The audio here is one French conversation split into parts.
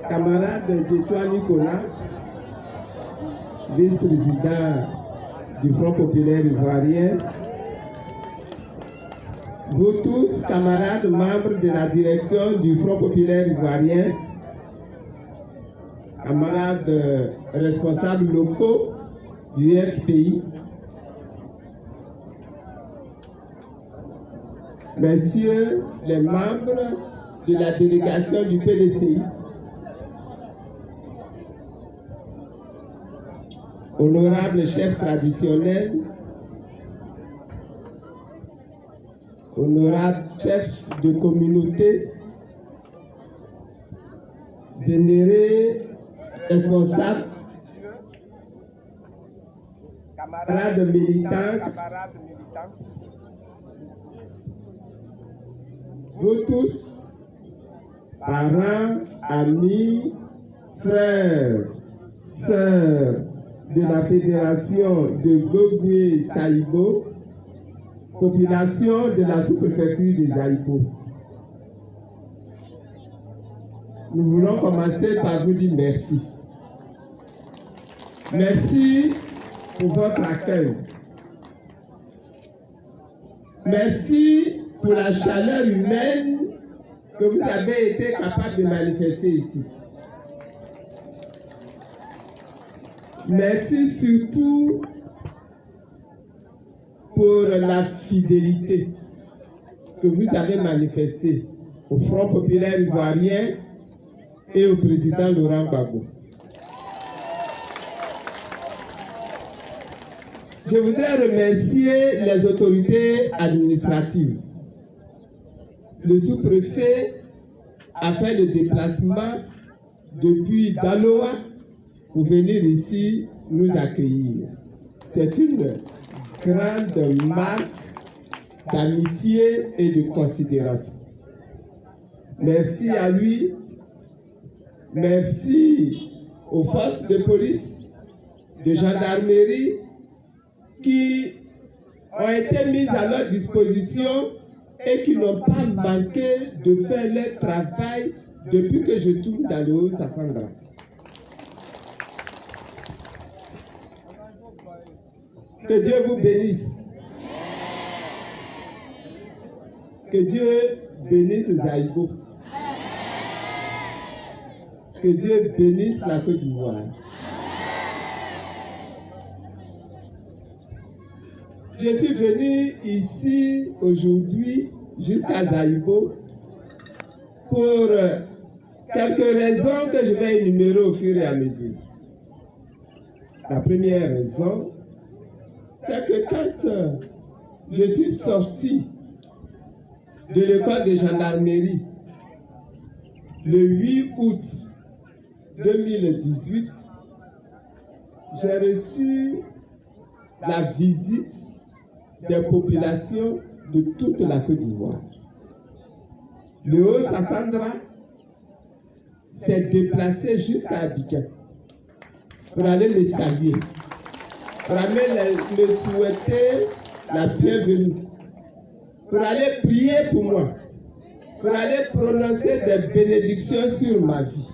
Camarade Djetua Nicolas, vice-président du Front populaire ivoirien, vous tous, camarades membres de la direction du Front populaire ivoirien, camarades responsables locaux du FPI, messieurs les membres de la délégation du PDCI, honorables chefs traditionnels, honorables chefs de communauté, vénérés responsables, camarades militants, vous tous, parents, amis, frères, sœurs de la Fédération de Gogoué-Saïbo, population de la sous-préfecture des Aïpo. Nous voulons commencer par vous dire merci. Merci pour votre accueil. Merci pour la chaleur humaine que vous avez été capable de manifester ici. Merci surtout pour la fidélité que vous avez manifestée au Front populaire ivoirien et au président Laurent Gbagbo. Je voudrais remercier les autorités administratives le sous-préfet a fait le déplacement depuis Daloa pour venir ici nous accueillir. C'est une grande marque d'amitié et de considération. Merci à lui, merci aux forces de police, de gendarmerie qui ont été mises à leur disposition et qui n'ont pas manqué de faire leur travail depuis que je tourne dans le Haut-Sassandra. Que Dieu vous bénisse. Que Dieu bénisse Zaïbo. Que Dieu bénisse la Côte d'Ivoire. Je suis venu ici aujourd'hui jusqu'à Zaïbo pour quelques raisons que je vais énumérer au fur et à mesure. La première raison, c'est que quand je suis sorti de l'école de gendarmerie le 8 août 2018, j'ai reçu la visite des populations de toute la Côte d'Ivoire. Le Haut-Sassandra s'est déplacé jusqu'à Abidjan pour aller les saluer, pour aller me souhaiter la bienvenue, pour aller prier pour moi, pour aller prononcer des bénédictions sur ma vie.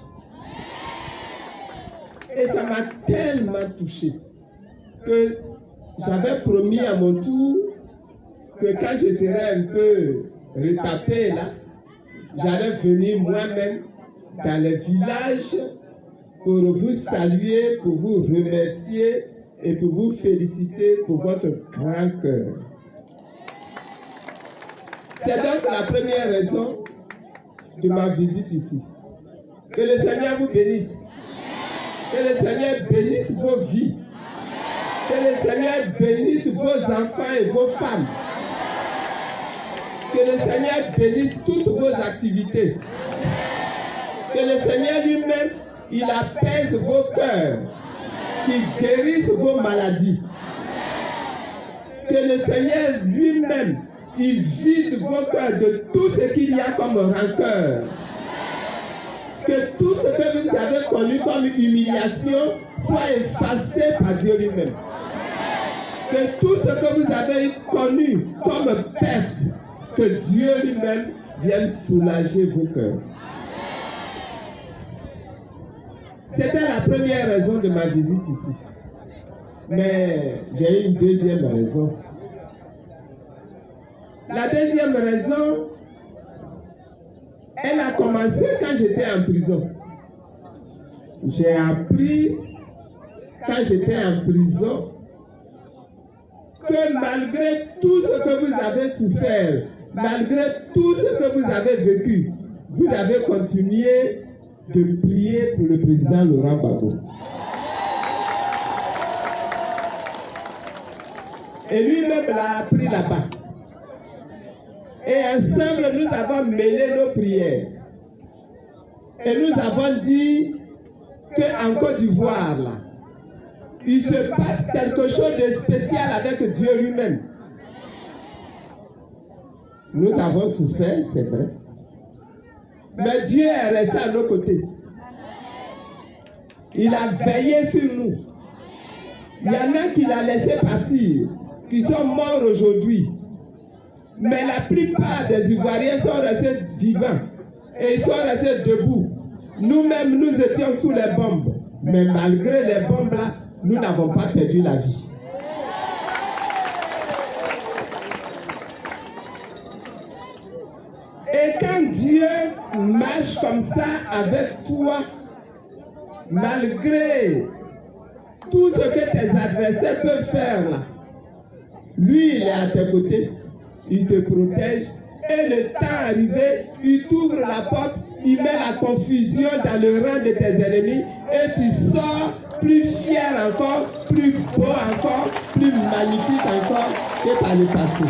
Et ça m'a tellement touché que j'avais promis à mon tour que quand je serais un peu retapé là, j'allais venir moi-même dans les villages pour vous saluer, pour vous remercier et pour vous féliciter pour votre grand cœur. C'est donc la première raison de ma visite ici. Que le Seigneur vous bénisse. Que le Seigneur bénisse vos vies. Que le Seigneur bénisse vos enfants et vos femmes. Que le Seigneur bénisse toutes vos activités. Que le Seigneur lui-même, il apaise vos cœurs, qu'il guérisse vos maladies. Que le Seigneur lui-même, il vide vos cœurs de tout ce qu'il y a comme rancœur. Que tout ce que vous avez connu comme humiliation soit effacé par Dieu lui-même. Que tout ce que vous avez connu comme perte, que Dieu lui-même vienne soulager vos cœurs. C'était la première raison de ma visite ici. Mais j'ai une deuxième raison. La deuxième raison, elle a commencé quand j'étais en prison. J'ai appris quand j'étais en prison que malgré tout ce que vous avez souffert, malgré tout ce que vous avez vécu, vous avez continué de prier pour le président Laurent Gbagbo. Et lui-même l'a appris là-bas. Et ensemble, nous avons mêlé nos prières. Et nous avons dit qu'en Côte d'Ivoire, là, il se passe quelque chose de spécial avec Dieu lui-même. Nous avons souffert, c'est vrai. Mais Dieu est resté à nos côtés. Il a veillé sur nous. Il y en a qui l'ont laissé partir, qui sont morts aujourd'hui. Mais la plupart des Ivoiriens sont restés vivants et ils sont restés debout. Nous-mêmes, nous étions sous les bombes. Mais malgré les bombes là, nous n'avons pas perdu la vie. Et quand Dieu marche comme ça avec toi, malgré tout ce que tes adversaires peuvent faire là, lui, il est à tes côtés. Il te protège et le temps arrivé, il t'ouvre la porte, il met la confusion dans le rang de tes ennemis et tu sors plus fier encore, plus beau encore, plus magnifique encore que par le passé.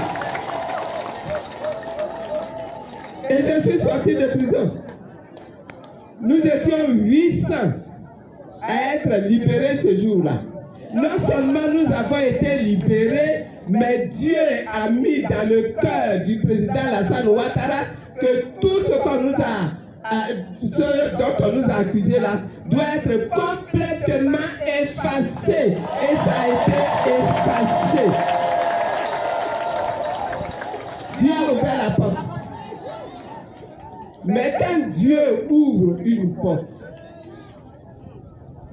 Et je suis sorti de prison. Nous étions 800 à être libérés ce jour-là. Non seulement nous avons été libérés, mais Dieu a mis dans le cœur du président Alassane Ouattara que tout ce qu'on nous ce dont on nous a accusés là doit être complètement effacé. Et ça a été effacé. Dieu a ouvert la porte. Mais quand Dieu ouvre une porte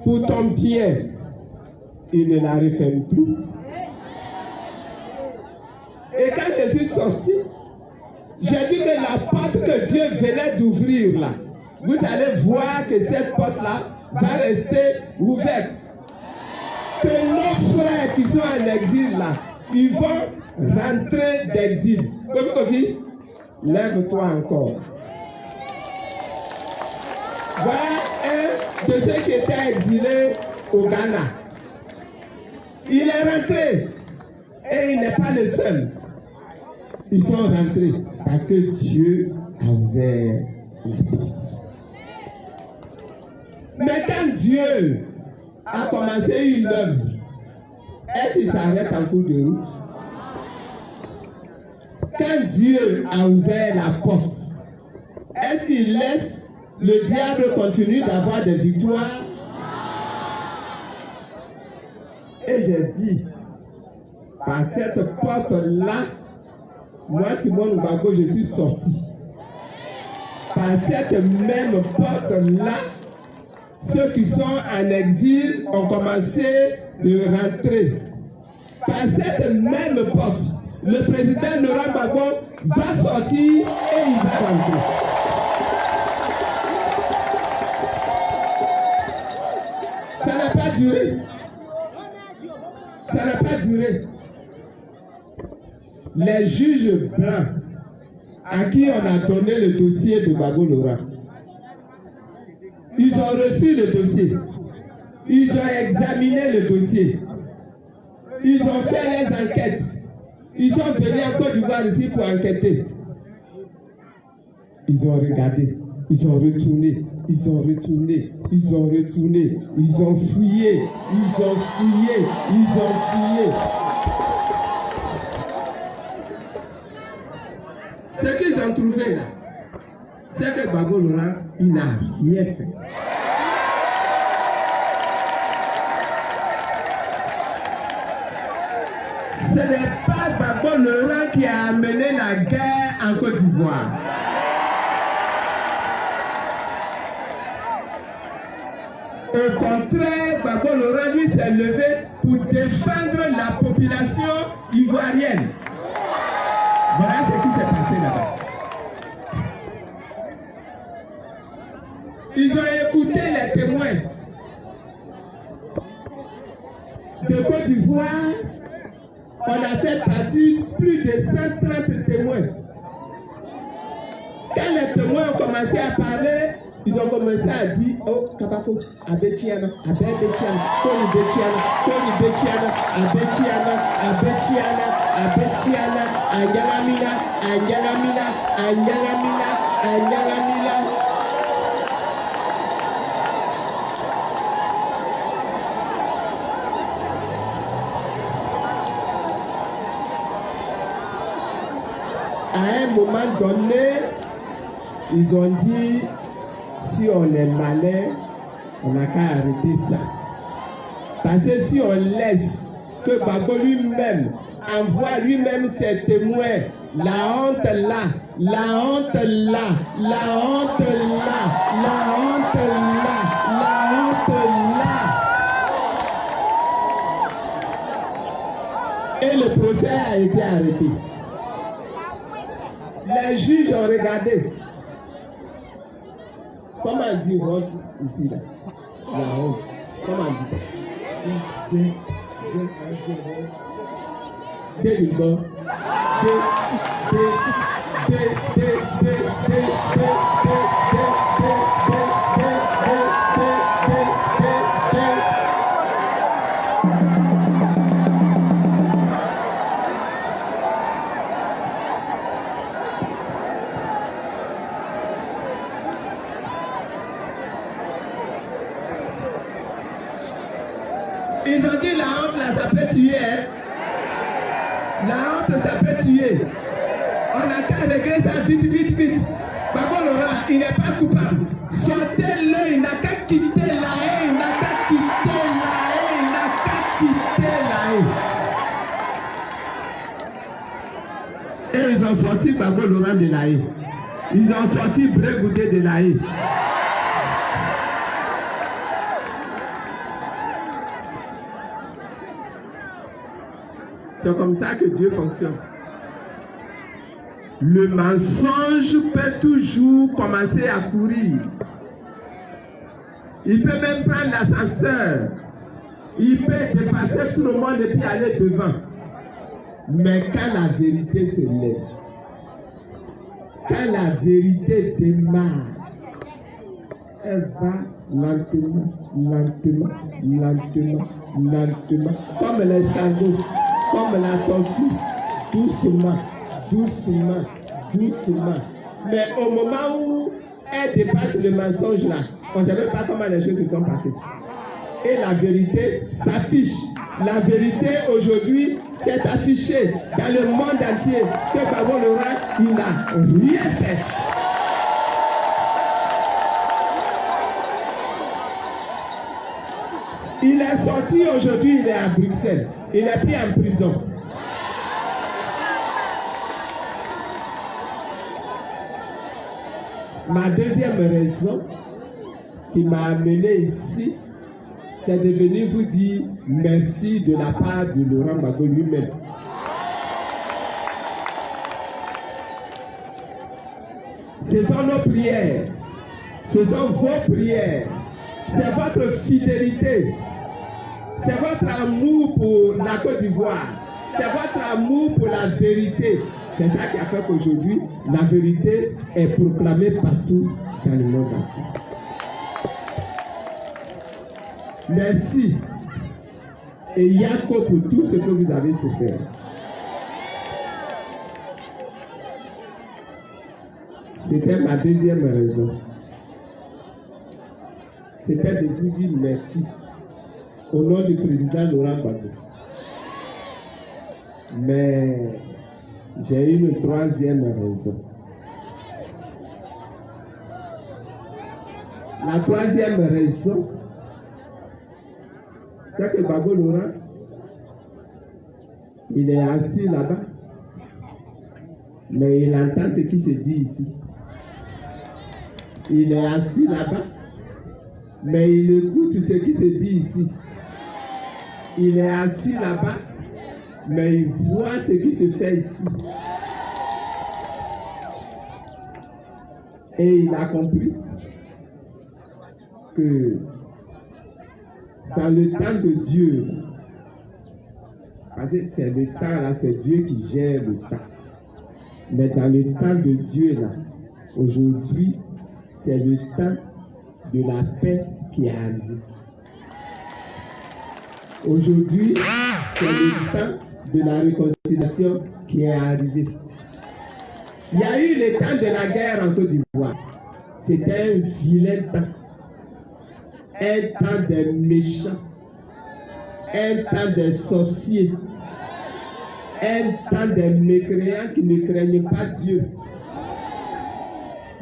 pour ton bien, il ne la referme plus. Et quand je suis sorti, j'ai dit que la porte que Dieu venait d'ouvrir là, vous allez voir que cette porte-là va rester ouverte. Que nos frères qui sont en exil là, ils vont rentrer d'exil. Kofi, lève-toi encore. Voilà un de ceux qui étaient exilés au Ghana. Il est rentré et il n'est pas le seul. Ils sont rentrés parce que Dieu a ouvert la porte. Mais quand Dieu a commencé une œuvre, est-ce qu'il s'arrête en cours de route? Quand Dieu a ouvert la porte, est-ce qu'il laisse le diable continuer d'avoir des victoires? Et j'ai dit, par cette porte-là, moi, Simon Oubago, je suis sorti. Par cette même porte-là, ceux qui sont en exil ont commencé de rentrer. Par cette même porte, le président Laurent Gbagbo va sortir et il va rentrer. Ça n'a pas duré. Ça n'a pas duré. Les juges blancs à qui on a donné le dossier de Gbagbo Laurent, ils ont reçu le dossier. Ils ont examiné le dossier. Ils ont fait les enquêtes. Ils sont venus en Côte d'Ivoire ici pour enquêter. Ils ont regardé. Ils ont retourné. Ils ont retourné. Ils ont retourné. Ils ont fouillé. Ils ont fouillé. Ils ont fouillé. Ce qu'ils ont trouvé là, c'est que Gbagbo Laurent, il n'a rien fait. Ce n'est pas Gbagbo Laurent qui a amené la guerre en Côte d'Ivoire. Au contraire, Gbagbo Laurent, lui, s'est levé pour défendre la population ivoirienne. Voilà ce qui s'est passé là-bas. Ils ont écouté les témoins de Côte d'Ivoire. On a fait partie plus de 130 témoins. Quand les témoins ont commencé à parler, ils ont commencé à dire, oh, Kabako, Abetiana, Abetiana, Koni Betiana, Koni Betiana, Abetiana, Abetiana, Abetiana, Anyalamina, Anyalamina, Anyalamina, Anyalamina. À un moment donné, ils ont dit, si on est malin, on n'a qu'à arrêter ça. Parce que si on laisse que Gbagbo lui-même envoie lui-même ses témoins, la honte là, la honte là, la honte là, la honte là, la honte là. Et le procès a été arrêté. Les juges ont regardé. Comment on dit honte ici là? La honte. Comment on dit ça? Ils ont dit la honte, là, ça peut tuer. Hein? La honte, ça peut tuer. On n'a qu'à régler ça vite, vite, vite. Babo Laurent, là, il n'est pas coupable. Sortez-le, il n'a qu'à quitter la haie, il n'a qu'à quitter la haie, il n'a qu'à quitter la haie. Et ils ont sorti Babo Laurent de la haie. Ils ont sorti Brégoudé de la haie. C'est comme ça que Dieu fonctionne. Le mensonge peut toujours commencer à courir. Il peut même prendre l'ascenseur. Il peut dépasser tout le monde et puis aller devant. Mais quand la vérité se lève, quand la vérité démarre, elle va lentement, lentement, lentement, lentement, comme l'escargot, comme la tortue, doucement, doucement, doucement. Mais au moment où elle dépasse le mensonge là, on ne sait même pas comment les choses se sont passées. Et la vérité s'affiche. La vérité aujourd'hui s'est affichée dans le monde entier que Babo Laurent, il n'a rien fait. Il est sorti aujourd'hui, il est à Bruxelles. Il n'est plus en prison. Ma deuxième raison qui m'a amené ici, c'est de venir vous dire merci de la part de Laurent Gbagbo lui-même. Ce sont nos prières, ce sont vos prières, c'est votre fidélité, c'est votre amour pour la Côte d'Ivoire, c'est votre amour pour la vérité. C'est ça qui a fait qu'aujourd'hui, la vérité est proclamée partout dans le monde entier. Merci. Et Yako pour tout ce que vous avez su faire. C'était ma deuxième raison. C'était de vous dire merci au nom du président Laurent Gbagbo. Mais j'ai une troisième raison. La troisième raison, c'est que Babo Laurent, il est assis là-bas, mais il entend ce qui se dit ici. Il est assis là-bas, mais il écoute ce qui se dit ici. Il est assis là-bas, mais il voit ce qui se fait ici. Et il a compris que dans le temps de Dieu, parce que c'est le temps là, c'est Dieu qui gère le temps. Mais dans le temps de Dieu là, aujourd'hui, c'est le temps de la paix qui est arrivé. Aujourd'hui, c'est le temps de la réconciliation qui est arrivé. Il y a eu le temps de la guerre en Côte d'Ivoire. C'était un vilain temps. Un temps des méchants. Un temps des sorciers. Un temps des mécréants qui ne craignent pas Dieu.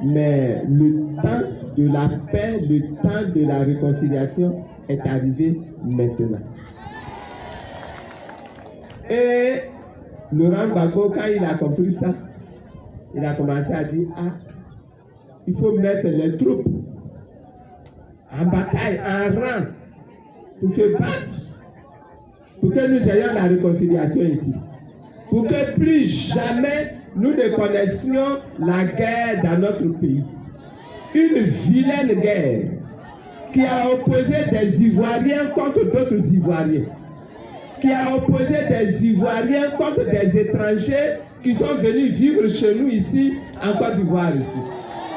Mais le temps de la paix, le temps de la réconciliation est arrivé maintenant. Et Laurent Gbagbo, quand il a compris ça, il a commencé à dire, ah, il faut mettre les troupes en bataille, en rang, pour se battre, pour que nous ayons la réconciliation ici. Pour que plus jamais nous ne connaissions la guerre dans notre pays. Une vilaine guerre qui a opposé des Ivoiriens contre d'autres Ivoiriens. Qui a opposé des Ivoiriens contre des étrangers qui sont venus vivre chez nous ici, en Côte d'Ivoire ici.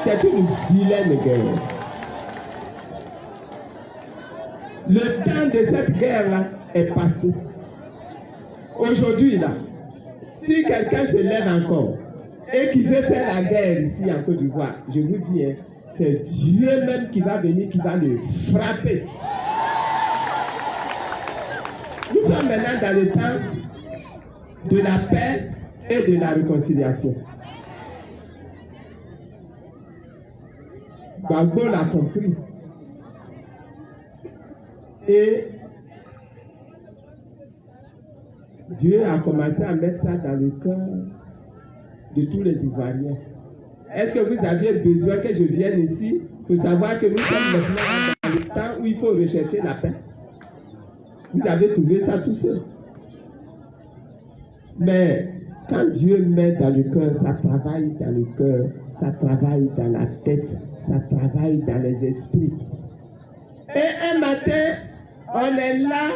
C'est une vilaine guerre. Le temps de cette guerre-là est passé. Aujourd'hui, là, si quelqu'un se lève encore et qui veut faire la guerre ici en Côte d'Ivoire, je vous dis, hein, c'est Dieu même qui va venir, qui va le frapper. sommes maintenant dans le temps de la paix et de la réconciliation. Gbagbo l'a compris. Et Dieu a commencé à mettre ça dans le cœur de tous les Ivoiriens. Est-ce que vous aviez besoin que je vienne ici pour savoir que nous sommes maintenant dans le temps où il faut rechercher la paix? Vous avez trouvé ça tout seul. Mais quand Dieu met dans le cœur, ça travaille dans le cœur, ça travaille dans la tête, ça travaille dans les esprits. Et un matin, on est là,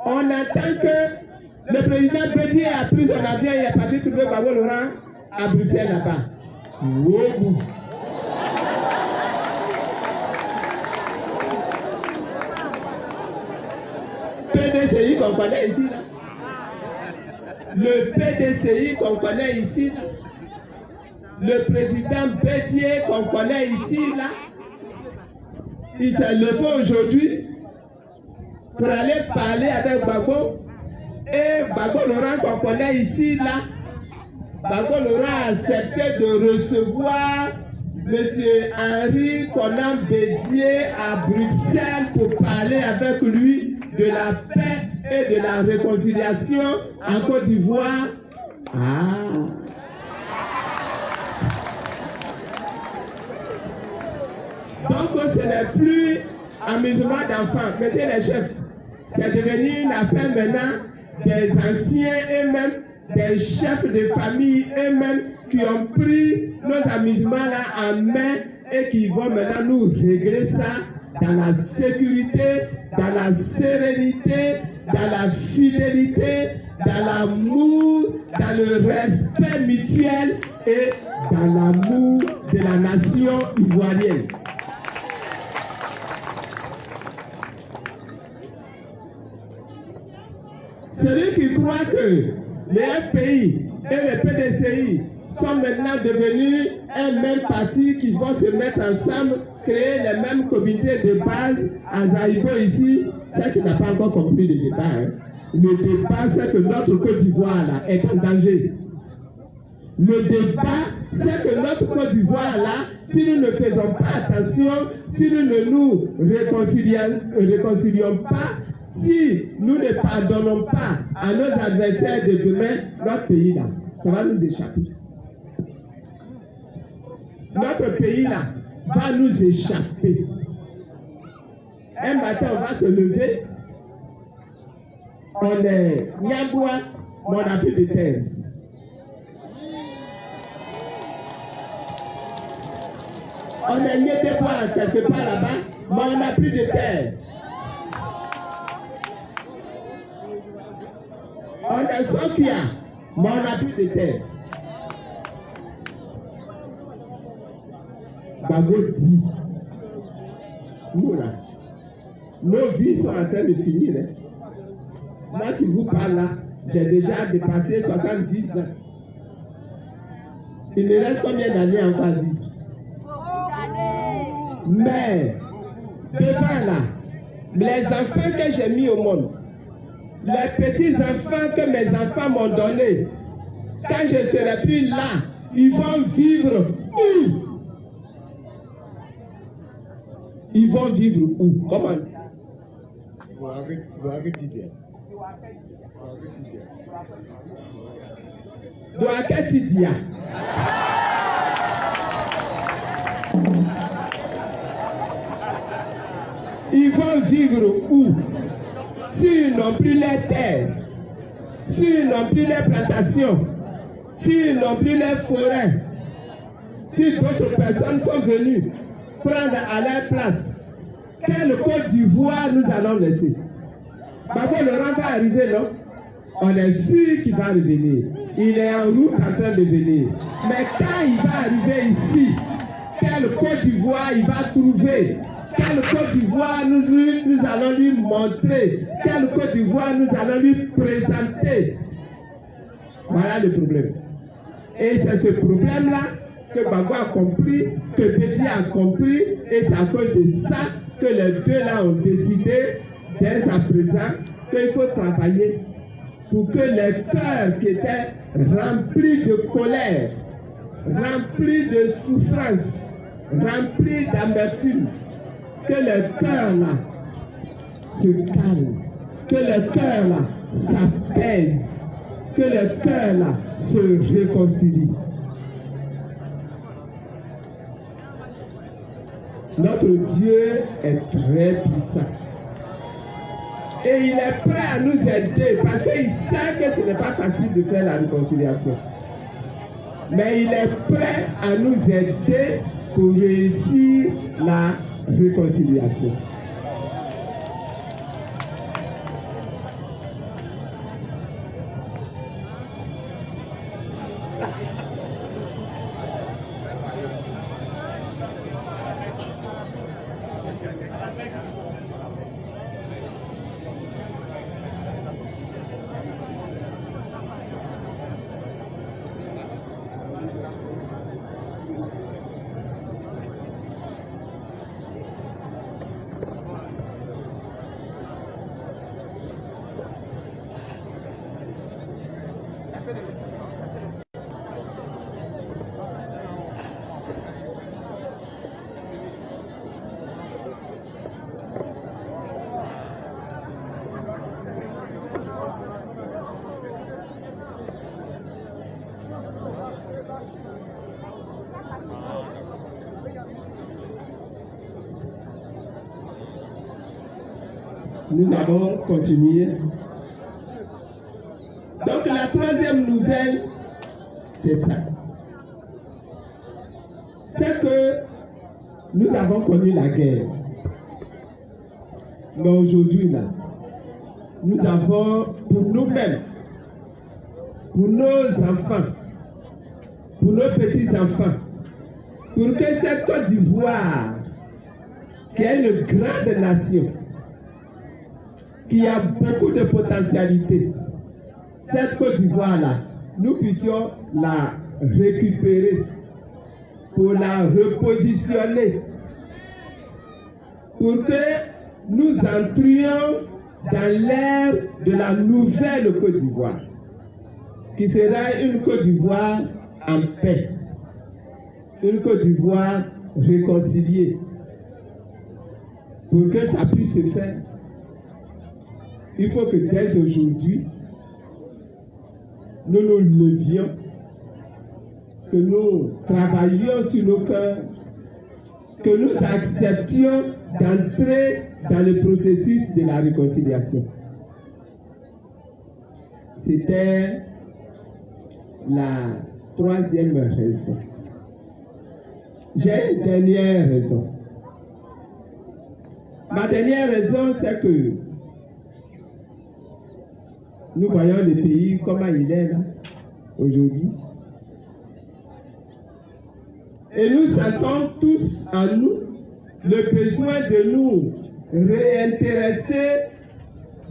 on entend que le président Bédié a pris son avion et est parti trouver Gbagbo Laurent à Bruxelles là-bas. Wow. PDCI qu'on connaît ici là. Le PDCI qu'on connaît ici là. Le président Bédié qu'on connaît ici là. Il s'est levé aujourd'hui pour aller parler avec Gbagbo. Et Gbagbo Laurent qu'on connaît ici là. Gbagbo Laurent a accepté de recevoir M. Henri Konan Bédié à Bruxelles pour parler avec lui de la paix et de la réconciliation en Côte d'Ivoire. Donc ce n'est plus amusement d'enfants, monsieur les chefs. C'est devenu une affaire maintenant des anciens eux-mêmes, des chefs de famille eux-mêmes qui ont pris nos amusements là en main et qui vont maintenant nous régler ça dans la sécurité, dans la sérénité, dans la fidélité, dans l'amour, dans le respect mutuel et dans l'amour de la nation ivoirienne. Celui qui croit que les FPI et les PDCI sont maintenant devenus un même parti qui vont se mettre ensemble, créer les mêmes comités de base à Zaïbo ici, c'est qu'il n'a pas encore compris le débat. Hein. Le débat, c'est que notre Côte d'Ivoire là est en danger. Le débat, c'est que notre Côte d'Ivoire là, si nous ne faisons pas attention, si nous ne nous réconcilions pas, si nous ne pardonnons pas à nos adversaires de demain, notre pays là, ça va nous échapper. Notre pays là va nous échapper. Un matin, on va se lever, on est Niaboua, mais on n'a plus de terre ici. On est Niédébois quelque part là-bas, mais on n'a plus de terre. On est Sokia, mais on n'a plus de terre. Gbagbo dit, nous là, nos vies sont en train de finir. Hein. Moi qui vous parle là, j'ai déjà dépassé 70 ans. Il me reste combien d'années encore à vivre? Mais, devant là, les enfants que j'ai mis au monde, les petits enfants que mes enfants m'ont donnés, quand je ne serai plus là, ils vont vivre où? Ils vont vivre où? Comment? Douaketidia. Ils vont vivre où? S'ils n'ont plus les terres, s'ils n'ont plus les plantations, s'ils n'ont plus les forêts, si d'autres personnes sont venues prendre à leur place, quelle Côte d'Ivoire nous allons laisser? Gbagbo Laurent va arriver, non? On est sûr qu'il va revenir. Il est en route en train de venir. Mais quand il va arriver ici, quelle Côte d'Ivoire il va trouver? Quelle Côte d'Ivoire nous allons lui montrer? Quelle Côte d'Ivoire nous allons lui présenter? Voilà le problème. Et c'est ce problème-là que Gbagbo a compris, que Bédié a compris, et c'est à cause de ça que les deux là ont décidé, dès à présent, qu'il faut travailler pour que les cœurs qui étaient remplis de colère, remplis de souffrance, remplis d'amertume, que les cœurs là se calment, que les cœurs là s'apaisent, que les cœurs là se réconcilient. Notre Dieu est très puissant. Et il est prêt à nous aider parce qu'il sait que ce n'est pas facile de faire la réconciliation. Mais il est prêt à nous aider pour réussir la réconciliation. Nous allons continuer. Donc la troisième nouvelle, c'est ça. C'est que nous avons connu la guerre. Mais aujourd'hui, là, nous avons pour nous-mêmes, pour nos enfants, pour nos petits-enfants, pour que cette Côte d'Ivoire, qui est une grande nation, qui a beaucoup de potentialité, cette Côte d'Ivoire-là, nous puissions la récupérer, pour la repositionner, pour que nous entrions dans l'ère de la nouvelle Côte d'Ivoire, qui sera une Côte d'Ivoire en paix, une Côte d'Ivoire réconciliée. Pour que ça puisse se faire, il faut que dès aujourd'hui, nous nous levions, que nous travaillions sur nos cœurs, que nous acceptions d'entrer dans le processus de la réconciliation. C'était la troisième raison. J'ai une dernière raison. Ma dernière raison, c'est que nous voyons le pays comment il est là, aujourd'hui. Et nous sentons tous en nous le besoin de nous réintéresser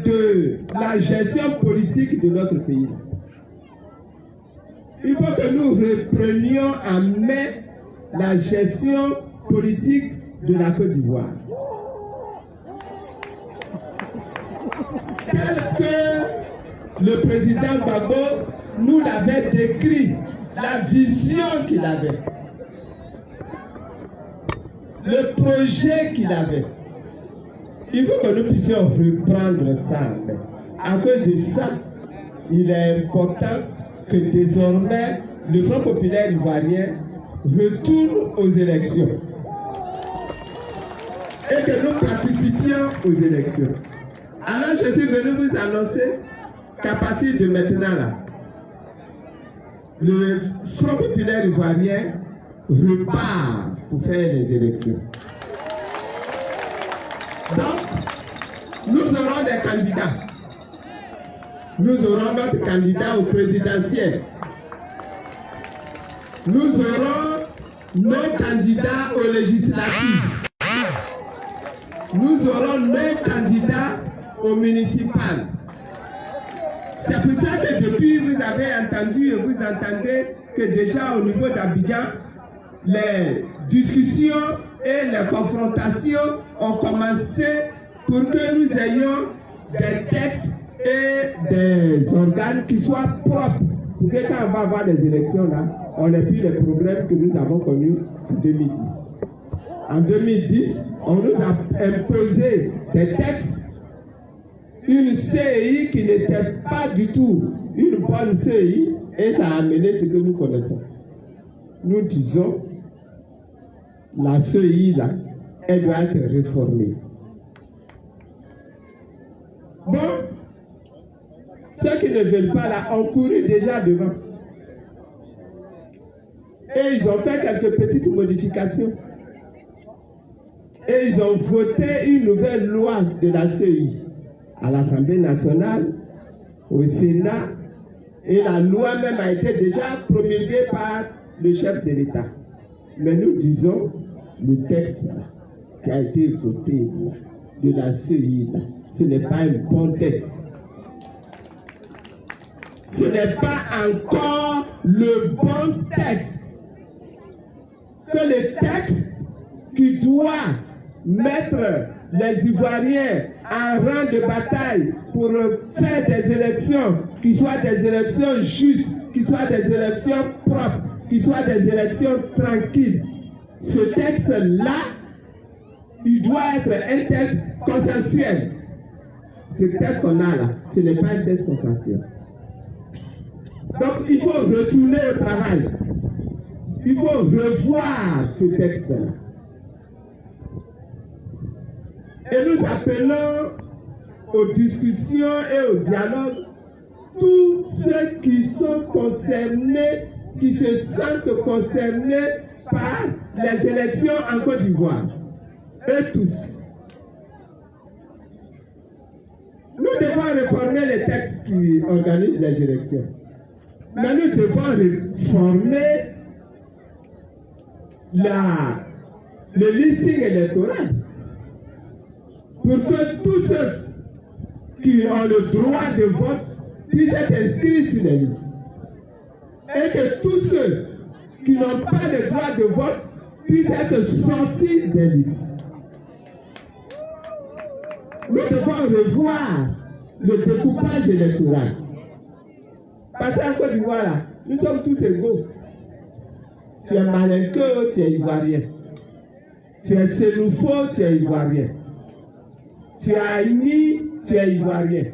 de la gestion politique de notre pays. Il faut que nous reprenions en main la gestion politique de la Côte d'Ivoire. Tel que le président Gbagbo nous l'avait décrit, la vision qu'il avait, le projet qu'il avait. Il faut que nous puissions reprendre ça. À cause de ça, il est important que désormais le Front populaire ivoirien retourne aux élections et que nous participions aux élections. Alors je suis venu vous annoncer qu'à partir de maintenant, là, le Front populaire ivoirien repart pour faire les élections. Donc, nous aurons des candidats. Nous aurons notre candidat au présidentiel. Nous aurons nos candidats aux législatives. Nous aurons nos candidats aux municipales. C'est pour ça que depuis, vous avez entendu et vous entendez que déjà au niveau d'Abidjan, les discussions et les confrontations ont commencé pour que nous ayons des textes et des organes qui soient propres pour que quand on va avoir des élections là, on n'ait plus les problèmes que nous avons connus en 2010. En 2010, on nous a imposé des textes, une CEI qui n'était pas du tout une bonne CEI, et ça a amené ce que nous connaissons. Nous disons, la CEI là, elle doit être réformée. Bon, ceux qui ne veulent pas là ont couru déjà devant. Et ils ont fait quelques petites modifications. Et ils ont voté une nouvelle loi de la CEI à l'Assemblée nationale, au Sénat, et la loi même a été déjà promulguée par le chef de l'État. Mais nous disons, le texte là, qui a été voté là, de la CEI, là, ce n'est pas un bon texte. Ce n'est pas encore le bon texte. Que le texte qui doit mettre les Ivoiriens en rang de bataille pour faire des élections qui soient des élections justes, qui soient des élections propres, qui soient des élections tranquilles. Ce texte-là, il doit être un texte consensuel. Ce texte qu'on a là, ce n'est pas un texte consensuel. Donc il faut retourner au travail. Il faut revoir ce texte-là. Et nous appelons aux discussions et au dialogue tous ceux qui sont concernés, qui se sentent concernés par les élections en Côte d'Ivoire. Eux tous. Nous devons réformer les textes qui organisent les élections. Mais nous devons réformer le listing électoral pour que tous ceux qui ont le droit de vote puissent être inscrits sur les listes. Et que tous ceux qui n'ont pas le droit de vote puissent être sortis des listes. Nous devons revoir le découpage électoral. Parce qu'en Côte d'Ivoire, là, nous sommes tous égaux. Tu es Malinqueux, tu es Ivoirien. Tu es Sénoufo, tu es Ivoirien. Tu es Aïni, tu es Ivoirien.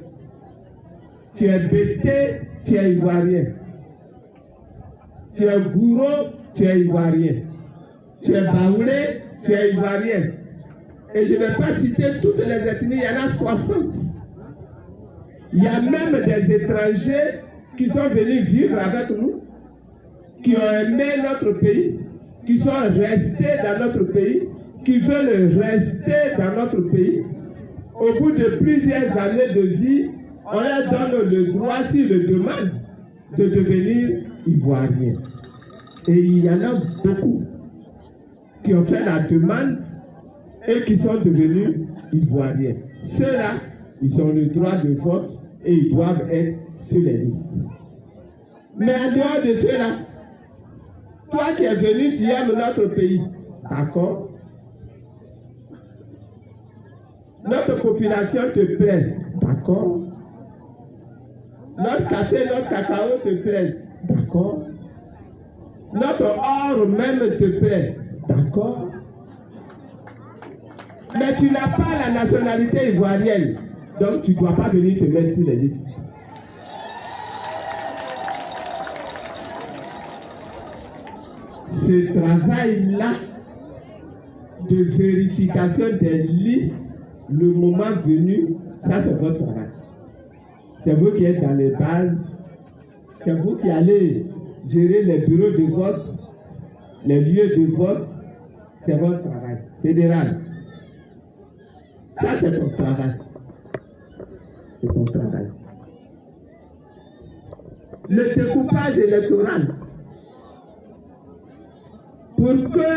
Tu es Bété, tu es Ivoirien. Tu es Gouro, tu es Ivoirien. Tu es Baoulé, tu es Ivoirien. Et je ne vais pas citer toutes les ethnies, il y en a 60. Il y a même des étrangers qui sont venus vivre avec nous, qui ont aimé notre pays, qui sont restés dans notre pays, qui veulent rester dans notre pays. Au bout de plusieurs années de vie, on leur donne le droit, s'ils le demandent, de devenir Ivoiriens. Et il y en a beaucoup qui ont fait la demande et qui sont devenus Ivoiriens. Ceux-là, ils ont le droit de vote et ils doivent être sur les listes. Mais en dehors de cela, toi qui es venu, tu aimes notre pays. D'accord? Notre population te plaît. D'accord? Notre café, notre cacao te plaît. D'accord? Notre or même te plaît. D'accord? Mais tu n'as pas la nationalité ivoirienne. Donc tu ne dois pas venir te mettre sur les listes. Ce travail-là de vérification des listes, le moment venu, ça c'est votre travail. C'est vous qui êtes dans les bases, c'est vous qui allez gérer les bureaux de vote, les lieux de vote, c'est votre travail fédéral. Ça c'est ton travail. C'est ton travail. Le découpage électoral. Pour que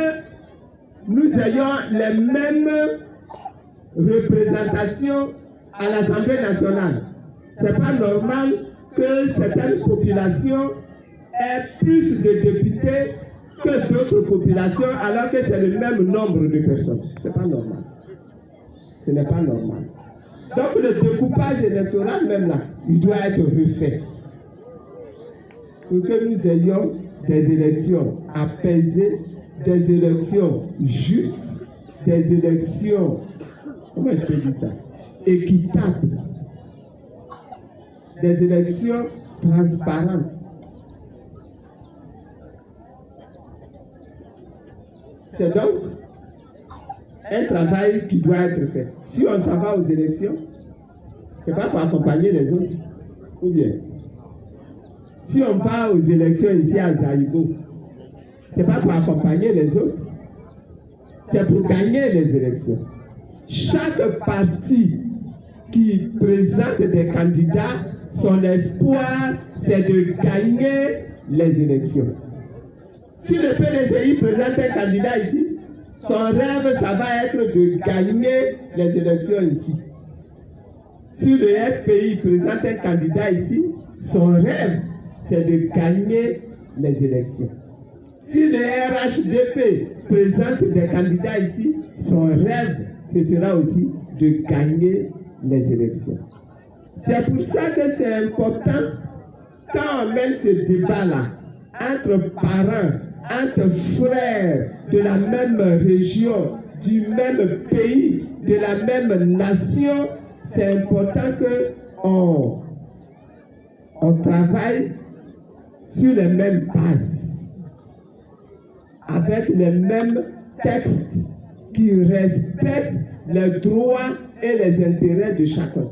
nous ayons les mêmes représentations à l'Assemblée nationale. Ce n'est pas normal que certaines populations aient plus de députés que d'autres populations alors que c'est le même nombre de personnes. Ce n'est pas normal. Ce n'est pas normal. Donc le découpage électoral même là, il doit être refait. Pour que nous ayons des élections apaisées, des élections justes, des élections, comment je peux dire ça, équitables, des élections transparentes. C'est donc un travail qui doit être fait. Si on s'en va aux élections, ce n'est pas pour accompagner les autres. Ou bien, si on va aux élections ici à Zaïbo, ce n'est pas pour accompagner les autres, c'est pour gagner les élections. Chaque parti qui présente des candidats, son espoir, c'est de gagner les élections. Si le PDCI présente un candidat ici, son rêve, ça va être de gagner les élections ici. Si le FPI présente un candidat ici, son rêve, c'est de gagner les élections. Si le RHDP présente des candidats ici, son rêve, ce sera aussi de gagner les élections. C'est pour ça que c'est important, quand on mène ce débat-là, entre parents, entre frères de la même région, du même pays, de la même nation, c'est important qu'on travaille sur les mêmes bases, avec les mêmes textes qui respectent les droits et les intérêts de chacun.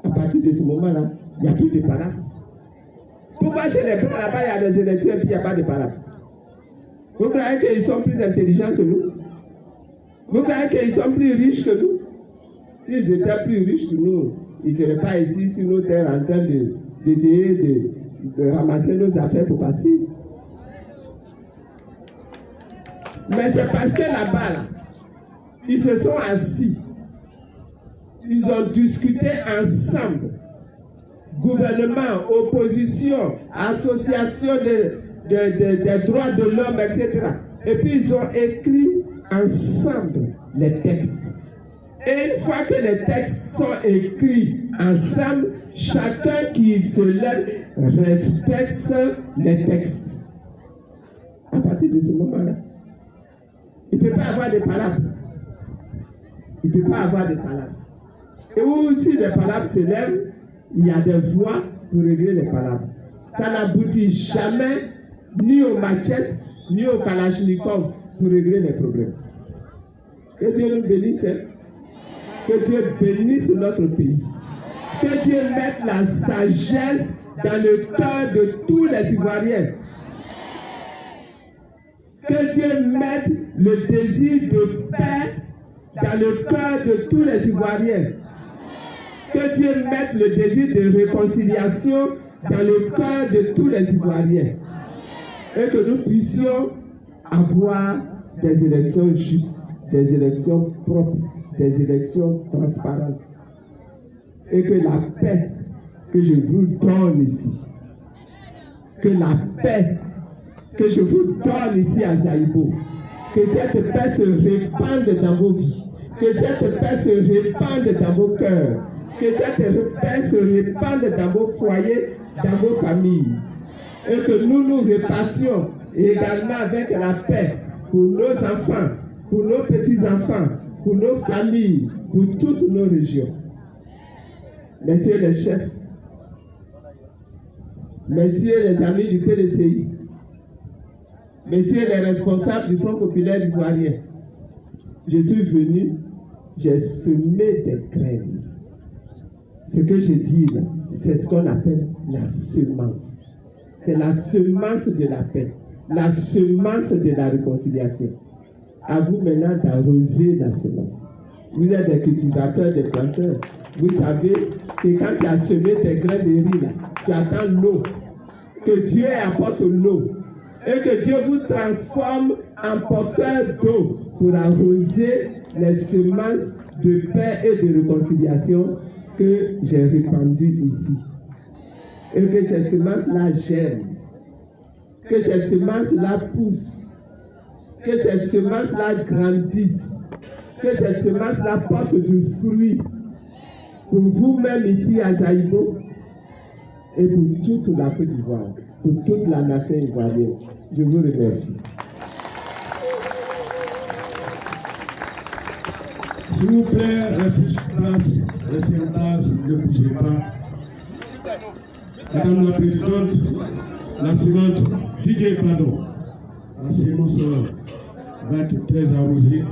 À partir de ce moment-là, il n'y a plus de parade. Pourquoi chez les Blancs là-bas, il y a des élections et puis il n'y a pas de parade? Vous croyez qu'ils sont plus intelligents que nous? Vous croyez qu'ils sont plus riches que nous? S'ils étaient plus riches que nous, ils ne seraient pas ici sur nos terres en train d'essayer de ramasser nos affaires pour partir. Mais c'est parce que là-bas, là, ils se sont assis. Ils ont discuté ensemble. Gouvernement, opposition, association des droits de l'homme, etc. Et puis ils ont écrit ensemble les textes. Et une fois que les textes sont écrits ensemble, chacun qui se lève respecte les textes. À partir de ce moment-là, il ne peut pas avoir de palabres. Il ne peut pas avoir de palabres. Et où si les palabres se lèvent, il y a des voies pour régler les palabres. Ça n'aboutit jamais ni aux machettes, ni aux kalachnikovs pour régler les problèmes. Que Dieu nous bénisse. Que Dieu bénisse notre pays. Que Dieu mette la sagesse dans le cœur de tous les Ivoiriens. Que Dieu mette le désir de paix dans le cœur de tous les Ivoiriens. Que Dieu mette le désir de réconciliation dans le cœur de tous les Ivoiriens. Et que nous puissions avoir des élections justes, des élections propres, des élections transparentes. Et que la paix que je vous donne ici, que la paix que je vous donne ici à Zaïbo, que cette paix se répande dans vos vies, que cette paix se répande dans vos cœurs, que cette paix se répande dans vos foyers, dans vos familles, et que nous nous répartions également avec la paix pour nos enfants, pour nos petits-enfants, pour nos familles, pour toutes nos régions. Messieurs les chefs, messieurs les amis du PDCI, messieurs les responsables du Front populaire ivoirien, je suis venu, j'ai semé des graines. Ce que je dis là, c'est ce qu'on appelle la semence. C'est la semence de la paix, la semence de la réconciliation. À vous maintenant d'arroser la semence. Vous êtes des cultivateurs, des planteurs. Vous savez que quand tu as semé tes grains de riz là, tu attends l'eau. Que Dieu apporte l'eau. Et que Dieu vous transforme en porteur d'eau pour arroser les semences de paix et de réconciliation que j'ai répandues ici. Et que ces semences-là germent. Que ces semences-là poussent. Que ces semences-là grandissent. Que ces semences-là portent du fruit. pour vous-même ici à Zaïbo et pour toute la Côte d'Ivoire, pour toute la nation ivoirienne. Je vous remercie. S'il vous plaît, restez sur place, restez en place, ne bougez pas. Madame la Présidente, la suivante, DJ, pardon, la séance va être très arrosée.